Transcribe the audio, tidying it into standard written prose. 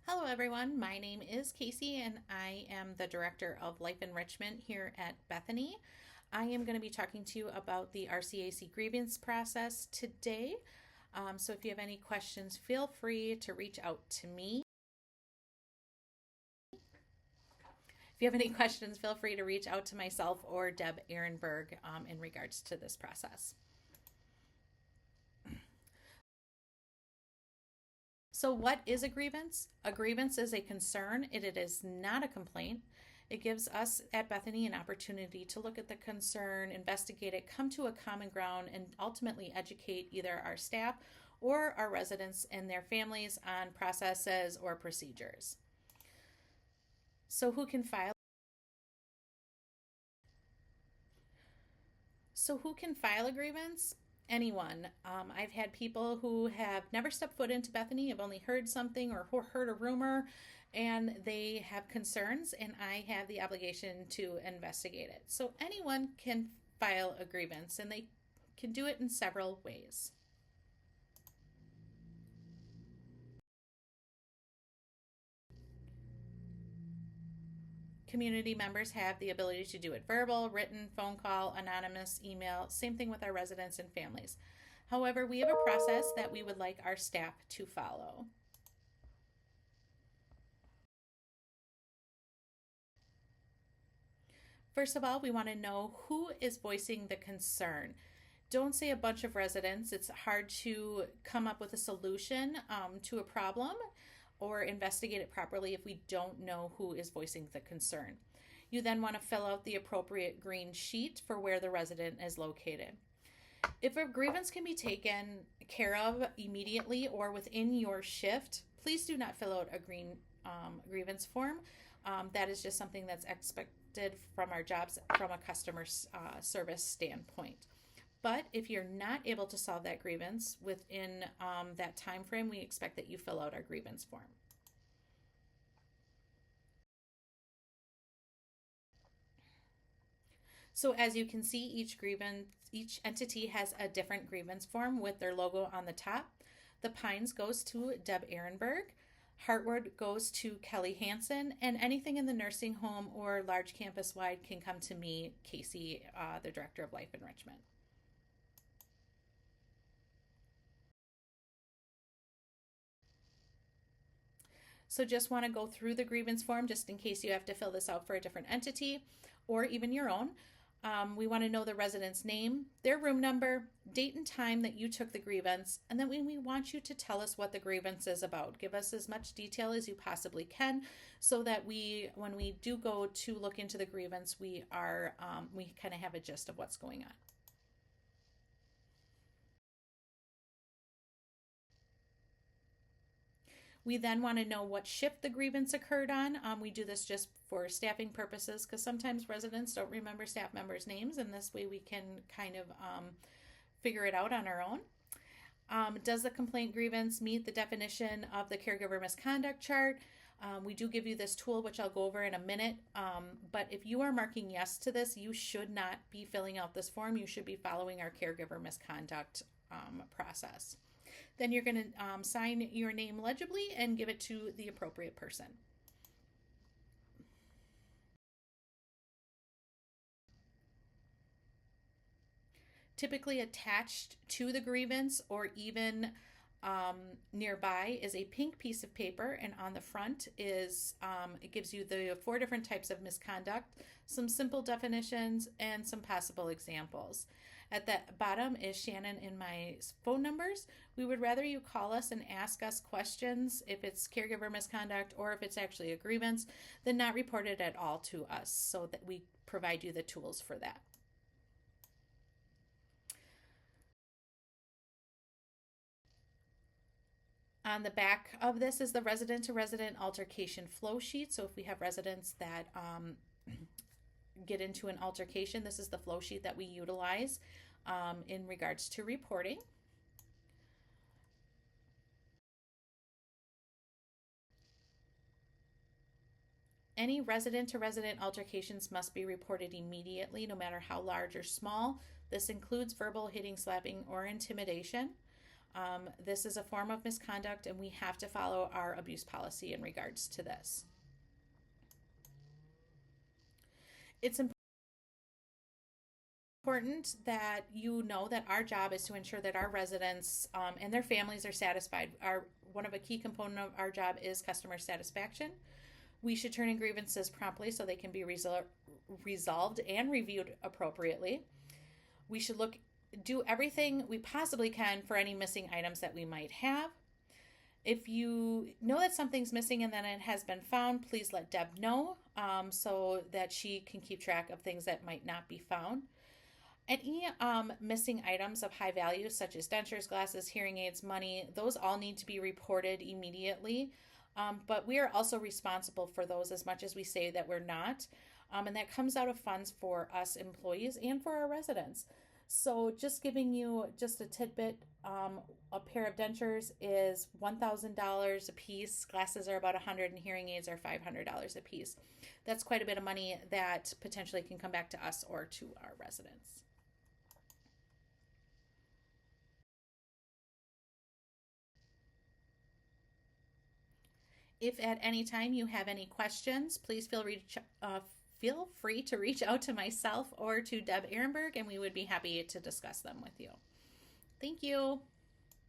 Hello, everyone. My name is Casey, and I am the Director of Life Enrichment here at Bethany. I am going to be talking to you about the RCAC grievance process today. So if you have any questions, feel free to reach out to me. If you have any questions, feel free to reach out to myself or Deb Ehrenberg in regards to this process. So what is a grievance? A grievance is a concern. It is not a complaint. It gives us at Bethany an opportunity to look at the concern, investigate it, come to a common ground, and ultimately educate either our staff or our residents and their families on processes or procedures. So who can file? a grievance? Anyone. I've had people who have never stepped foot into Bethany, have only heard something or heard a rumor, and they have concerns, and I have the obligation to investigate it. So anyone can file a grievance, and they can do it in several ways. Community members have the ability to do it verbal, written, phone call, anonymous, email, same thing with our residents and families. However, we have a process that we would like our staff to follow. First of all, we want to know who is voicing the concern. Don't say a bunch of residents. It's hard to come up with a solution to a problem or investigate it properly if we don't know who is voicing the concern. You then want to fill out the appropriate green sheet for where the resident is located. If a grievance can be taken care of immediately or within your shift, please do not fill out a green grievance form. That is just something that's expected from our jobs from a customer service standpoint. But if you're not able to solve that grievance within that time frame, we expect that you fill out our grievance form. So as you can see, each entity has a different grievance form with their logo on the top. The Pines goes to Deb Ehrenberg. Heartwood goes to Kelly Hansen, and anything in the nursing home or large campus wide can come to me, Casey, the Director of Life Enrichment. So just want to go through the grievance form just in case you have to fill this out for a different entity or even your own. We want to know the resident's name, their room number, date and time that you took the grievance, and then we want you to tell us what the grievance is about. Give us as much detail as you possibly can so that when we do go to look into the grievance, we kind of have a gist of what's going on. We then want to know what shift the grievance occurred on. We do this just for staffing purposes because sometimes residents don't remember staff members' names, and this way we can kind of figure it out on our own. Does the complaint grievance meet the definition of the caregiver misconduct chart? We do give you this tool, which I'll go over in a minute. But if you are marking yes to this, you should not be filling out this form. You should be following our caregiver misconduct process. Then you're going to sign your name legibly and give it to the appropriate person. Typically attached to the grievance or even nearby is a pink piece of paper, and on the front is it gives you the 4 different types of misconduct, some simple definitions, and some possible examples. At the bottom is Shannon and my phone numbers. We would rather you call us and ask us questions if it's caregiver misconduct or if it's actually a grievance than not report it at all to us, so that we provide you the tools for that. On the back of this is the resident-to-resident altercation flow sheet. So if we have residents that get into an altercation, this is the flow sheet that we utilize in regards to reporting. Any resident-to-resident altercations must be reported immediately, no matter how large or small. This includes verbal hitting, slapping, or intimidation. This is a form of misconduct, and we have to follow our abuse policy in regards to this. It's important that you know that our job is to ensure that our residents and their families are satisfied. One of a key component of our job is customer satisfaction. We should turn in grievances promptly so they can be resolved and reviewed appropriately. We should do everything we possibly can for any missing items that we might have. If you know that something's missing and then it has been found, please let Deb know so that she can keep track of things that might not be found. Any missing items of high value, such as dentures, glasses, hearing aids, money, those all need to be reported immediately. But we are also responsible for those as much as we say that we're not. And that comes out of funds for us employees and for our residents. So just giving you just a tidbit, a pair of dentures is $1,000 a piece. Glasses are about $100 and hearing aids are $500 a piece. That's quite a bit of money that potentially can come back to us or to our residents. If at any time you have any questions, please feel free to reach out to myself or to Deb Ehrenberg, and we would be happy to discuss them with you. Thank you.